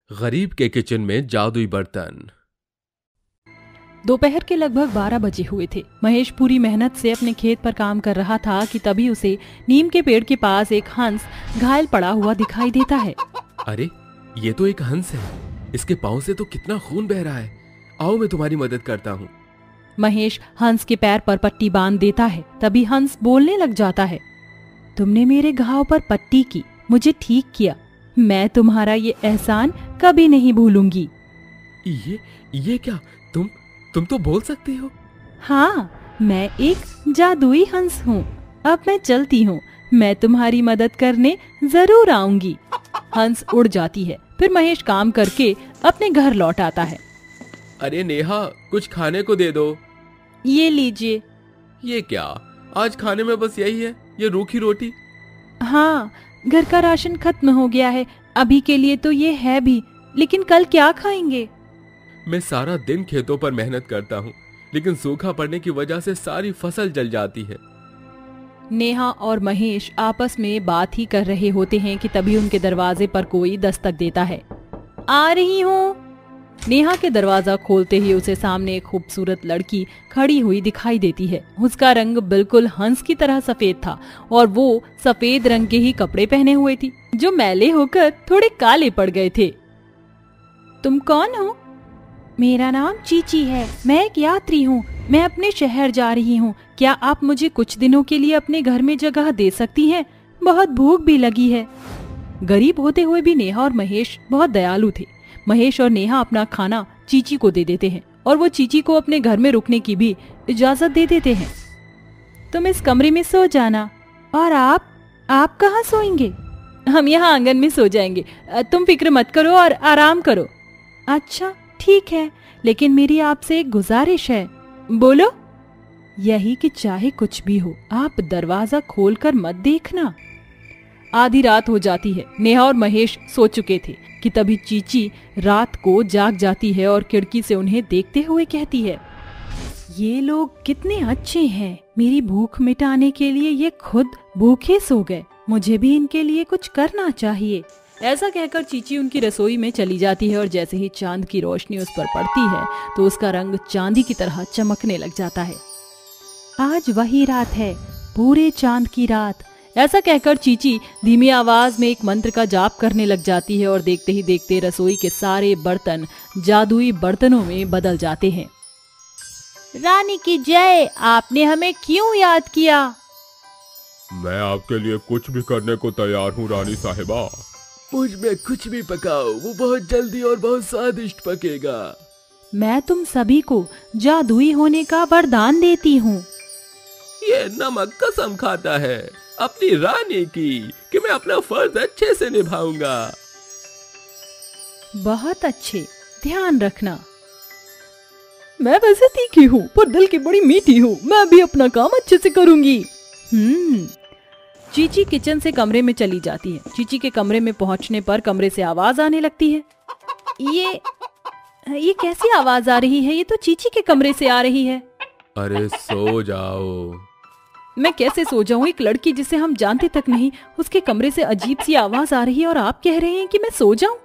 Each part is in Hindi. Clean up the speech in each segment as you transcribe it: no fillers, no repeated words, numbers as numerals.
गरीब के किचन में जादुई बर्तन। दोपहर के लगभग 12 बजे हुए थे। महेश पूरी मेहनत से अपने खेत पर काम कर रहा था कि तभी उसे नीम के पेड़ के पास एक हंस घायल पड़ा हुआ दिखाई देता है। अरे ये तो एक हंस है, इसके पाँव से तो कितना खून बह रहा है। आओ मैं तुम्हारी मदद करता हूँ। महेश हंस के पैर पर पट्टी बांध देता है। तभी हंस बोलने लग जाता है, तुमने मेरे घाव पर पट्टी की, मुझे ठीक किया, मैं तुम्हारा ये एहसान कभी नहीं भूलूंगी। ये क्या, तुम तो बोल सकती हो? हाँ, मैं एक जादुई हंस हूँ। अब मैं चलती हूँ, मैं तुम्हारी मदद करने जरूर आऊंगी। हंस उड़ जाती है। फिर महेश काम करके अपने घर लौट आता है। अरे नेहा, कुछ खाने को दे दो। ये लीजिए। ये क्या, आज खाने में बस यही है, ये रूखी रोटी? हाँ, घर का राशन खत्म हो गया है, अभी के लिए तो ये है भी, लेकिन कल क्या खाएंगे? मैं सारा दिन खेतों पर मेहनत करता हूँ, लेकिन सूखा पड़ने की वजह से सारी फसल जल जाती है। नेहा और महेश आपस में बात ही कर रहे होते हैं कि तभी उनके दरवाजे पर कोई दस्तक देता है। आ रही हूँ। नेहा के दरवाजा खोलते ही उसे सामने एक खूबसूरत लड़की खड़ी हुई दिखाई देती है। उसका रंग बिल्कुल हंस की तरह सफेद था और वो सफेद रंग के ही कपड़े पहने हुए थी, जो मैले होकर थोड़े काले पड़ गए थे। तुम कौन हो? मेरा नाम चीची है, मैं एक यात्री हूँ, मैं अपने शहर जा रही हूँ। क्या आप मुझे कुछ दिनों के लिए अपने घर में जगह दे सकती हैं? बहुत भूख भी लगी है। गरीब होते हुए भी नेहा और महेश बहुत दयालु थे। महेश और नेहा अपना खाना चीची को दे देते हैं और वो चीची को अपने घर में रुकने की भी इजाजत दे देते हैं। तुम इस कमरे में सो जाना। और आप कहाँ सोएंगे? हम यहाँ आंगन में सो जाएंगे, तुम फिक्र मत करो और आराम करो। अच्छा ठीक है, लेकिन मेरी आपसे एक गुजारिश है। बोलो। यही कि चाहे कुछ भी हो, आप दरवाजा खोलकर मत देखना। आधी रात हो जाती है। नेहा और महेश सो चुके थे कि तभी चीची रात को जाग जाती है और खिड़की से उन्हें देखते हुए कहती है, ये लोग कितने अच्छे हैं, मेरी भूख मिटाने के लिए ये खुद भूखे सो गए, मुझे भी इनके लिए कुछ करना चाहिए। ऐसा कहकर चीची उनकी रसोई में चली जाती है और जैसे ही चांद की रोशनी उस पर पड़ती है तो उसका रंग चांदी की तरह चमकने लग जाता है। आज वही रात है, पूरे चांद की रात। ऐसा कहकर चीची धीमी आवाज में एक मंत्र का जाप करने लग जाती है और देखते ही देखते रसोई के सारे बर्तन जादुई बर्तनों में बदल जाते हैं। रानी की जय, आपने हमें क्यों याद किया? मैं आपके लिए कुछ भी करने को तैयार हूँ रानी साहिबा। मुझ में कुछ भी पकाओ, वो बहुत जल्दी और बहुत स्वादिष्ट पकेगा। मैं तुम सभी को जादुई होने का वरदान देती हूँ। ये नमक कसम खाता है अपनी रानी की कि मैं अपना फर्ज अच्छे से निभाऊंगा। बहुत अच्छे, ध्यान रखना। मैं वैसे तीखी हूँ पर दिल की बड़ी मीठी हूँ, मैं भी अपना काम अच्छे से करूंगी। चीची किचन से कमरे में चली जाती है। चीची के कमरे में पहुंचने पर कमरे से आवाज आने लगती है। ये कैसी आवाज आ रही है? ये तो चीची के कमरे से आ रही है। अरे सो जाओ। मैं कैसे सो जाऊं? एक लड़की जिसे हम जानते तक नहीं, उसके कमरे से अजीब सी आवाज आ रही है और आप कह रहे हैं कि मैं सो जाऊं?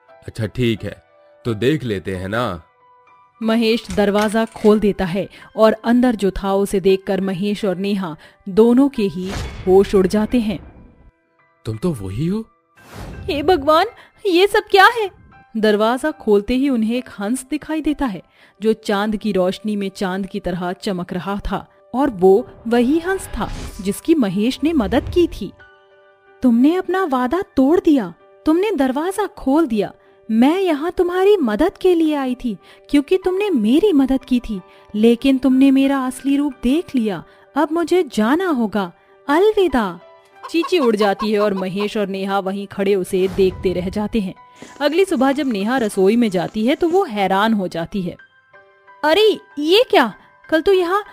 अच्छा ठीक है, तो देख लेते हैं ना। महेश दरवाजा खोल देता है और अंदर जो था उसे देखकर महेश और नेहा दोनों के ही होश उड़ जाते हैं। तुम तो वही हो? हे भगवान, ये सब क्या है? दरवाजा खोलते ही उन्हें एक हंस दिखाई देता है जो चांद की रोशनी में चांद की तरह चमक रहा था और वो वही हंस था जिसकी महेश ने मदद की थी। तुमने अपना वादा तोड़ दिया, तुमने दरवाजा खोल दिया। मैं यहाँ तुम्हारी मदद के लिए आई थी क्योंकि तुमने मेरी मदद की थी, लेकिन तुमने मेरा असली रूप देख लिया। अब मुझे जाना होगा, अलविदा। चीची उड़ जाती है और महेश और नेहा वहीं खड़े उसे देखते रह जाते हैं। अगली सुबह जब नेहा रसोई में जाती है तो वो हैरान हो जाती है। अरे ये क्या, कल तो यहाँ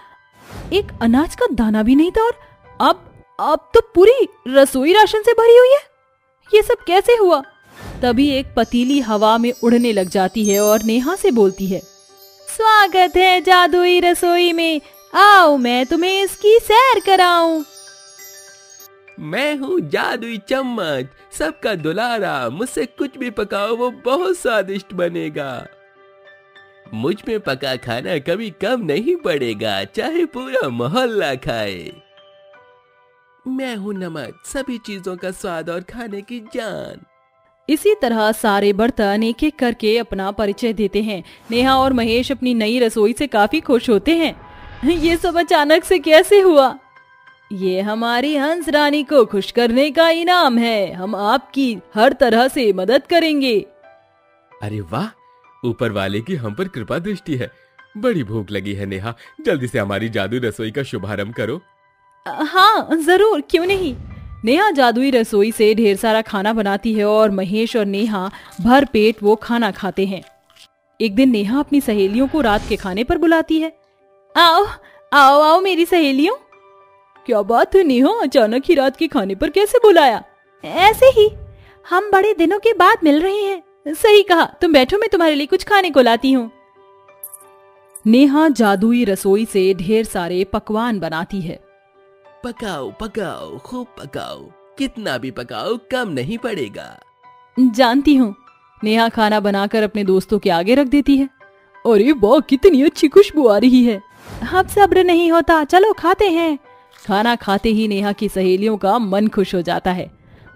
एक अनाज का दाना भी नहीं था और अब तो पूरी रसोई राशन से भरी हुई है। ये सब कैसे हुआ? तभी एक पतीली हवा में उड़ने लग जाती है और नेहा से बोलती है, स्वागत है जादुई रसोई में, आओ मैं तुम्हें इसकी सैर कराऊं। मैं हूँ जादुई चम्मच, सबका दुलारा, मुझसे कुछ भी पकाओ वो बहुत स्वादिष्ट बनेगा। मुझ में पका खाना कभी कम नहीं पड़ेगा, चाहे पूरा मोहल्ला खाए। मैं हूँ नमक, सभी चीजों का स्वाद और खाने की जान। इसी तरह सारे बर्तन एक एक करके अपना परिचय देते हैं। नेहा और महेश अपनी नई रसोई से काफी खुश होते हैं। ये सब अचानक से कैसे हुआ? ये हमारी हंस रानी को खुश करने का इनाम है, हम आपकी हर तरह से मदद करेंगे। अरे वाह, ऊपर वाले की हम पर कृपा दृष्टि है। बड़ी भूख लगी है नेहा, जल्दी से हमारी जादुई रसोई का शुभारंभ करो। हाँ जरूर, क्यों नहीं। नेहा जादुई रसोई से ढेर सारा खाना बनाती है और महेश और नेहा भर पेट वो खाना खाते हैं। एक दिन नेहा अपनी सहेलियों को रात के खाने पर बुलाती है। आओ आओ आओ मेरी सहेलियों। क्या बात है नेहा, अचानक ही रात के खाने पर कैसे बुलाया? ऐसे ही, हम बड़े दिनों के बाद मिल रहे हैं। सही कहा, तुम बैठो, मैं तुम्हारे लिए कुछ खाने को लाती हूँ। नेहा जादुई रसोई से ढेर सारे पकवान बनाती है। पकाओ पकाओ, खूब पकाओ, कितना भी पकाओ कम नहीं पड़ेगा। जानती हूँ। नेहा खाना बनाकर अपने दोस्तों के आगे रख देती है। अरे वाह, कितनी अच्छी खुशबू आ रही है, अब सब्र नहीं होता, चलो खाते हैं। खाना खाते ही नेहा की सहेलियों का मन खुश हो जाता है।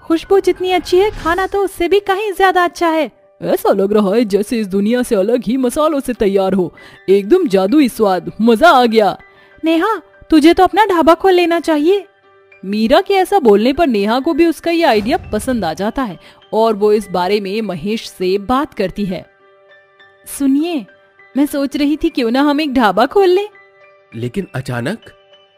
खुशबू जितनी अच्छी है, खाना तो उससे भी कहीं ज्यादा अच्छा है। ऐसा लग रहा है जैसे इस दुनिया से अलग ही मसालों से तैयार हो, एकदम जादुई स्वाद, मजा आ गया। नेहा, तुझे तो अपना ढाबा खोल लेना चाहिए। मीरा के ऐसा बोलने पर नेहा को भी उसका ये आइडिया पसंद आ जाता है और वो इस बारे में महेश से बात करती है। सुनिए, मैं सोच रही थी क्यों ना हम एक ढाबा खोल लें। लेकिन अचानक?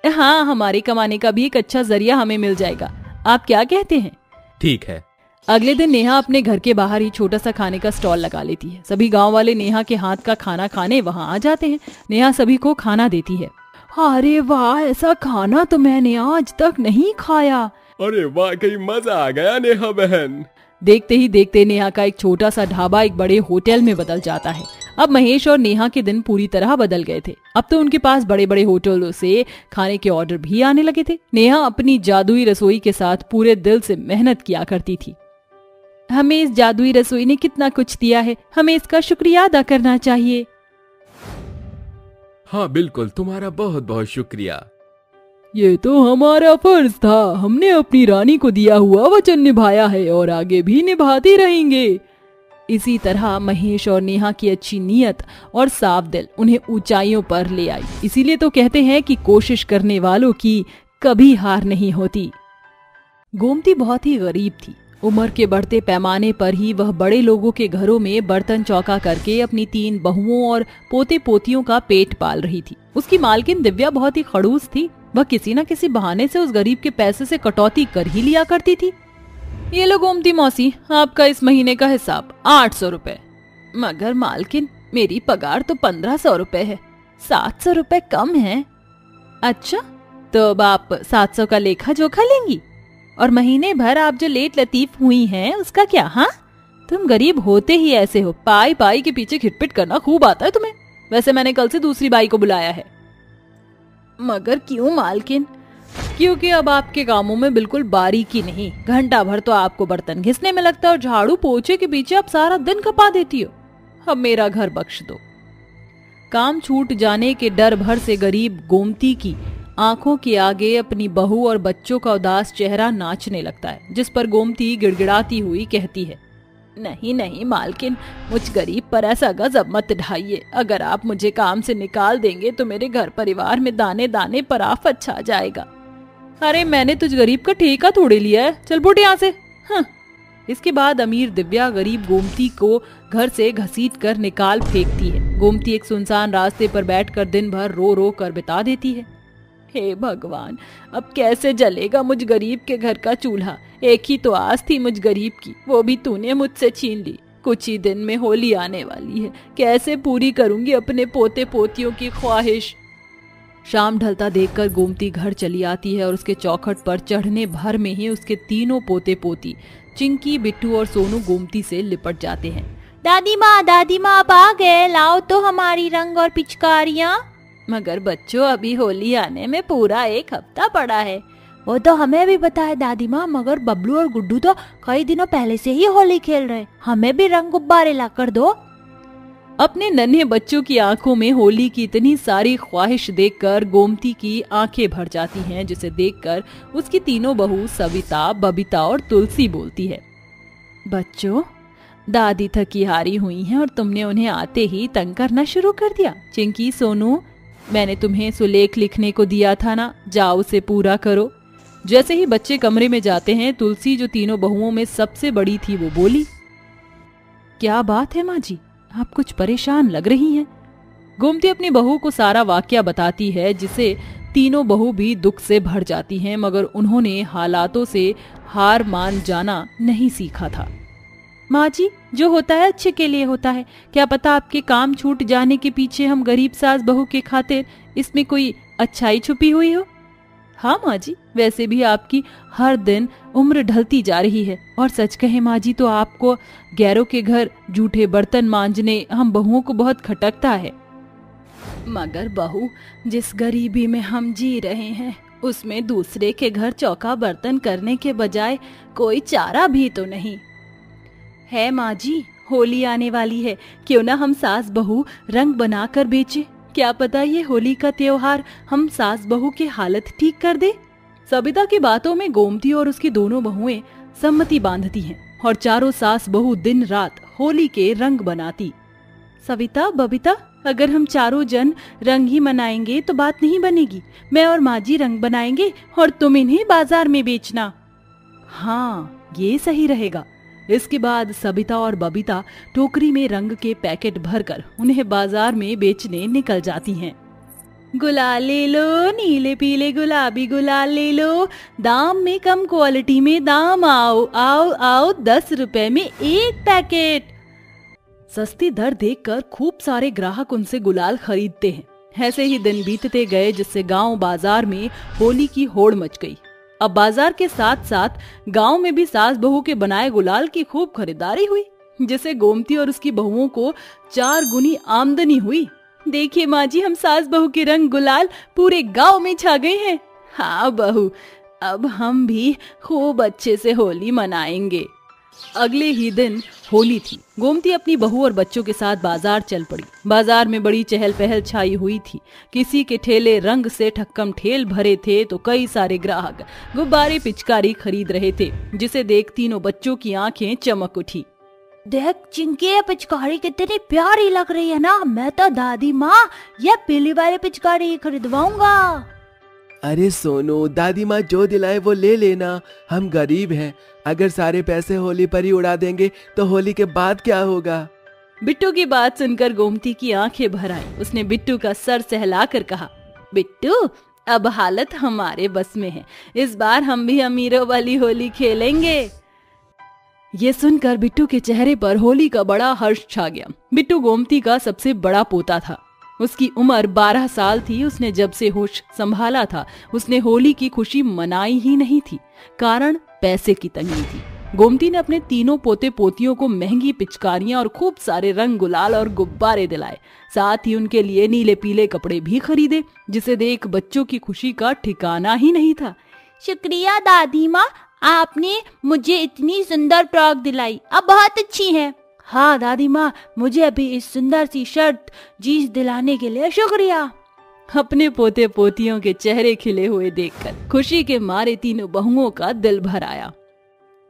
हाँ, हमारे कमाने का भी एक अच्छा जरिया हमें मिल जाएगा, आप क्या कहते हैं? ठीक है। अगले दिन नेहा अपने घर के बाहर ही छोटा सा खाने का स्टॉल लगा लेती है। सभी गांव वाले नेहा के हाथ का खाना खाने वहां आ जाते हैं। नेहा सभी को खाना देती है। अरे वाह, ऐसा खाना तो मैंने आज तक नहीं खाया। अरे वाह, कहीं मजा आ गया नेहा बहन। देखते ही देखते नेहा का एक छोटा सा ढाबा एक बड़े होटल में बदल जाता है। अब महेश और नेहा के दिन पूरी तरह बदल गए थे। अब तो उनके पास बड़े बड़े होटलों से खाने के ऑर्डर भी आने लगे थे। नेहा अपनी जादुई रसोई के साथ पूरे दिल से मेहनत किया करती थी। हमें इस जादुई रसोई ने कितना कुछ दिया है, हमें इसका शुक्रिया अदा करना चाहिए। हाँ बिल्कुल, तुम्हारा बहुत बहुत शुक्रिया। ये तो हमारा फर्ज था, हमने अपनी रानी को दिया हुआ वचन निभाया है और आगे भी निभाते रहेंगे। इसी तरह महेश और नेहा की अच्छी नीयत और साफ दिल उन्हें ऊंचाइयों पर ले आई। इसीलिए तो कहते हैं कि कोशिश करने वालों की कभी हार नहीं होती। गोमती बहुत ही गरीब थी। उम्र के बढ़ते पैमाने पर ही वह बड़े लोगों के घरों में बर्तन चौका करके अपनी 3 बहुओं और पोते पोतियों का पेट पाल रही थी। उसकी मालकिन दिव्या बहुत ही खड़ूस थी। वह किसी न किसी बहाने से उस गरीब के पैसे से कटौती कर ही लिया करती थी। ये लो गोमती मौसी, आपका इस महीने का हिसाब 800 रुपए। मगर मालकिन, मेरी पगार तो 1500 रुपए है, 700 रुपए कम है। अच्छा, तो अब आप 700 का लेखा जोखा लेंगी? और महीने भर आप जो लेट लतीफ हुई हैं उसका क्या? हाँ, तुम गरीब होते ही ऐसे हो, पाई पाई के पीछे खिटपिट करना खूब आता है तुम्हें। वैसे मैंने कल से दूसरी बाई को बुलाया है। मगर क्यों मालकिन? क्योंकि अब आपके कामों में बिल्कुल बारीकी नहीं। घंटा भर तो आपको बर्तन घिसने में लगता है और झाड़ू पोछे के पीछे आप सारा दिन खपा देती हो। अब मेरा घर बख्श दो। काम छूट जाने के डर भर से गरीब गोमती की आंखों के आगे अपनी बहू और बच्चों का उदास चेहरा नाचने लगता है, जिस पर गोमती गिड़गिड़ाती हुई कहती है, नहीं नहीं मालकिन, मुझ गरीब पर ऐसा गजब मत ढाइए। अगर आप मुझे काम से निकाल देंगे तो मेरे घर परिवार में दाने दाने पर आफत छा जाएगा। अरे मैंने तुझ गरीब का ठेका थोड़े लिया है, चल फुट यहाँ से। हाँ। इसके बाद अमीर दिव्या गरीब गोमती को घर से घसीट कर निकाल फेंकती है। गोमती एक सुनसान रास्ते पर बैठकर दिन भर रो रो कर बिता देती है। हे भगवान, अब कैसे जलेगा मुझ गरीब के घर का चूल्हा? एक ही तो आस थी मुझ गरीब की, वो भी तूने मुझसे छीन ली। कुछ ही दिन में होली आने वाली है, कैसे पूरी करूंगी अपने पोते पोतियों की ख्वाहिश। शाम ढलता देखकर गोमती घर चली आती है और उसके चौखट पर चढ़ने भर में ही उसके 3 पोते पोती चिंकी, बिट्टू और सोनू गोमती से लिपट जाते हैं। दादी माँ आप आ गए, लाओ तो हमारी रंग और पिचकारियाँ। मगर बच्चों, अभी होली आने में पूरा 1 हफ्ता पड़ा है। वो तो हमें भी पता है दादी माँ, मगर बबलू और गुड्डू तो कई दिनों पहले से ही होली खेल रहे, हमें भी रंग गुब्बारे ला कर दो। अपने नन्हे बच्चों की आंखों में होली की इतनी सारी ख्वाहिश देखकर गोमती की आंखें भर जाती हैं, जिसे देखकर उसकी तीनों बहू सविता, बबीता और तुलसी बोलती है, बच्चों, दादी थकी हारी हुई हैं और तुमने उन्हें आते ही तंग करना शुरू कर दिया। चिंकी, सोनू, मैंने तुम्हें सुलेख लिखने को दिया था ना, जाओ उसे पूरा करो। जैसे ही बच्चे कमरे में जाते हैं, तुलसी जो तीनों बहुओं में सबसे बड़ी थी वो बोली, क्या बात है माँ जी, आप कुछ परेशान लग रही हैं। गोमती अपनी बहू को सारा वाकया बताती है, जिसे तीनों बहू भी दुख से भर जाती हैं, मगर उन्होंने हालातों से हार मान जाना नहीं सीखा था। माँ जी, जो होता है अच्छे के लिए होता है, क्या पता आपके काम छूट जाने के पीछे हम गरीब सास बहू के खातिर इसमें कोई अच्छाई छुपी हुई हो। हाँ माँ जी, वैसे भी आपकी हर दिन उम्र ढलती जा रही है, और सच कहे माँ जी तो आपको गैरों के घर जूठे बर्तन मांजने हम बहुओं को बहुत खटकता है। मगर बहू, जिस गरीबी में हम जी रहे हैं उसमें दूसरे के घर चौका बर्तन करने के बजाय कोई चारा भी तो नहीं है। माँ जी, होली आने वाली है, क्यों ना हम सास बहू रंग बना कर बेचे, क्या पता ये होली का त्योहार हम सास बहू की हालत ठीक कर दे। सविता की बातों में गोमती और उसकी दोनों बहुएं सम्मति बांधती हैं और चारों सास बहू दिन रात होली के रंग बनाती। सविता, बबीता, अगर हम चारों जन रंग ही मनाएंगे तो बात नहीं बनेगी। मैं और माँ जी रंग बनाएंगे और तुम इन्हें बाजार में बेचना। हाँ, ये सही रहेगा। इसके बाद सविता और बबीता टोकरी में रंग के पैकेट भरकर उन्हें बाजार में बेचने निकल जाती हैं। गुलाल ले लो, नीले पीले गुलाबी गुलाल ले लो, दाम में कम क्वालिटी में दाम, आओ आओ आओ, 10 रुपए में एक पैकेट। सस्ती दर देखकर खूब सारे ग्राहक उनसे गुलाल खरीदते हैं। ऐसे ही दिन बीतते गए, जिससे गांव बाजार में होली की होड़ मच गई। अब बाजार के साथ साथ गांव में भी सास बहू के बनाए गुलाल की खूब खरीदारी हुई, जिससे गोमती और उसकी बहुओं को 4 गुनी आमदनी हुई। देखिए माँ जी, हम सास बहू के रंग गुलाल पूरे गांव में छा गए हैं। हाँ बहू, अब हम भी खूब अच्छे से होली मनाएंगे। अगले ही दिन होली थी। गोमती अपनी बहू और बच्चों के साथ बाजार चल पड़ी। बाजार में बड़ी चहल पहल छाई हुई थी। किसी के ठेले रंग से ठक्कम ठेल भरे थे तो कई सारे ग्राहक गुब्बारे पिचकारी खरीद रहे थे, जिसे देख तीनों बच्चों की आंखें चमक उठी। देख चिंकी, ये पिचकारी कितनी प्यारी लग रही है ना, मैं तो दादी माँ ये पीली वाली पिचकारी खरीदवाऊंगा। अरे सोनू, दादी माँ जो दिलाए वो ले लेना, हम गरीब हैं, अगर सारे पैसे होली पर ही उड़ा देंगे तो होली के बाद क्या होगा। बिट्टू की बात सुनकर गोमती की आंखें भर आई। उसने बिट्टू का सर सहलाकर कहा, बिट्टू, अब हालत हमारे बस में है, इस बार हम भी अमीरों वाली होली खेलेंगे। ये सुनकर बिट्टू के चेहरे पर होली का बड़ा हर्ष छा गया। बिट्टू गोमती का सबसे बड़ा पोता था। उसकी उम्र 12 साल थी। उसने जब से होश संभाला था उसने होली की खुशी मनाई ही नहीं थी, कारण पैसे की तंगी थी। गोमती ने अपने तीनों पोते पोतियों को महंगी पिचकारियां और खूब सारे रंग गुलाल और गुब्बारे दिलाए। साथ ही उनके लिए नीले पीले कपड़े भी खरीदे, जिसे देख बच्चों की खुशी का ठिकाना ही नहीं था। शुक्रिया दादी माँ, आपने मुझे इतनी सुंदर फ्रॉक दिलाई, अब बहुत अच्छी है। हाँ दादी माँ, मुझे अभी इस सुंदर सी शर्ट जीन्स दिलाने के लिए शुक्रिया। अपने पोते पोतियों के चेहरे खिले हुए देखकर खुशी के मारे तीनों बहुओं का दिल भर आया।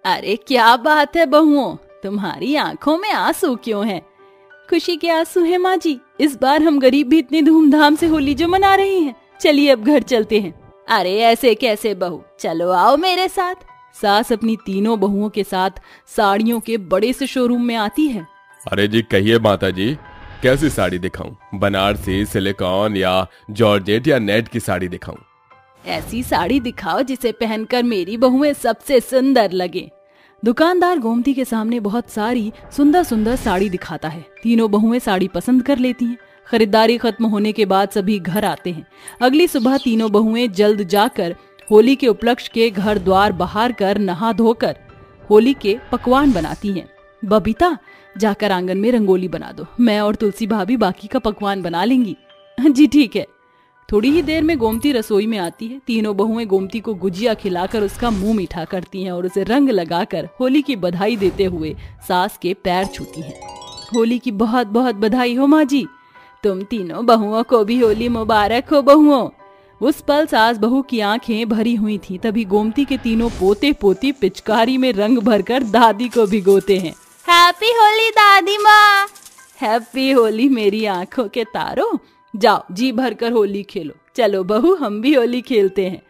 अरे क्या बात है बहुओं, तुम्हारी आंखों में आंसू क्यों हैं? खुशी के आंसू हैं माँ जी, इस बार हम गरीब भी इतनी धूमधाम से होली जो मना रहे हैं। चलिए अब घर चलते हैं। अरे ऐसे कैसे बहू, चलो आओ मेरे साथ। सास अपनी तीनों बहुओं के साथ साड़ियों के बड़े से शोरूम में आती है। अरे जी कहिए माता जी, कैसी साड़ी दिखाऊं? बनारसी, सिलिकॉन या जॉर्जेट या नेट की साड़ी दिखाऊं? ऐसी साड़ी दिखाओ जिसे पहनकर मेरी बहुएं सबसे सुंदर लगे। दुकानदार गोमती के सामने बहुत सारी सुंदर सुंदर साड़ी दिखाता है। तीनों बहुएं साड़ी पसंद कर लेती हैं। खरीदारी खत्म होने के बाद सभी घर आते हैं। अगली सुबह तीनों बहुएं जल्द जाकर होली के उपलक्ष्य के घर द्वार बहार कर नहा धोकर होली के पकवान बनाती हैं। बबीता, जाकर आंगन में रंगोली बना दो, मैं और तुलसी भाभी बाकी का पकवान बना लेंगी। जी ठीक है। थोड़ी ही देर में गोमती रसोई में आती है। तीनों बहुएं गोमती को गुजिया खिलाकर उसका मुंह मीठा करती हैं और उसे रंग लगाकर होली की बधाई देते हुए सास के पैर छूती हैं। होली की बहुत बहुत बधाई हो माँ जी। तुम तीनों बहुओं को भी होली मुबारक हो बहुओं। उस पल सास बहू की आंखें भरी हुई थी। तभी गोमती के तीनों पोते पोती पिचकारी में रंग भरकर दादी को भिगोते हैं। हैप्पी होली दादी माँ। हैप्पी होली मेरी आंखों के तारों। जाओ जी भरकर होली खेलो। चलो बहू हम भी होली खेलते हैं।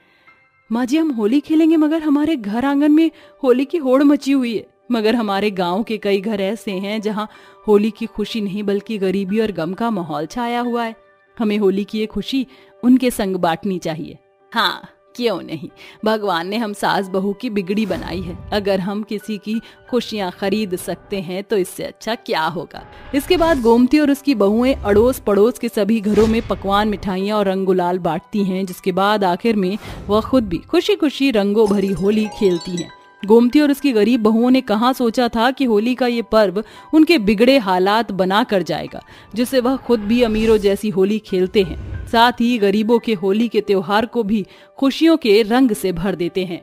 माँ जी हम होली खेलेंगे मगर हमारे घर आंगन में होली की होड़ मची हुई है। मगर हमारे गांव के कई घर ऐसे हैं जहां होली की खुशी नहीं बल्कि गरीबी और गम का माहौल छाया हुआ है। हमें होली की ये खुशी उनके संग बांटनी चाहिए। हाँ क्यों नहीं, भगवान ने हम सास बहू की बिगड़ी बनाई है। अगर हम किसी की खुशियां खरीद सकते हैं तो इससे अच्छा क्या होगा। इसके बाद गोमती और उसकी बहुएं अड़ोस पड़ोस के सभी घरों में पकवान मिठाइयां और रंग गुलाल बांटती हैं। जिसके बाद आखिर में वह खुद भी खुशी खुशी रंगों भरी होली खेलती हैं। गोमती और उसकी गरीब बहुओं ने कहाँ सोचा था कि होली का ये पर्व उनके बिगड़े हालात बना कर जाएगा, जिससे वह खुद भी अमीरों जैसी होली खेलते हैं, साथ ही गरीबों के होली के त्योहार को भी खुशियों के रंग से भर देते हैं।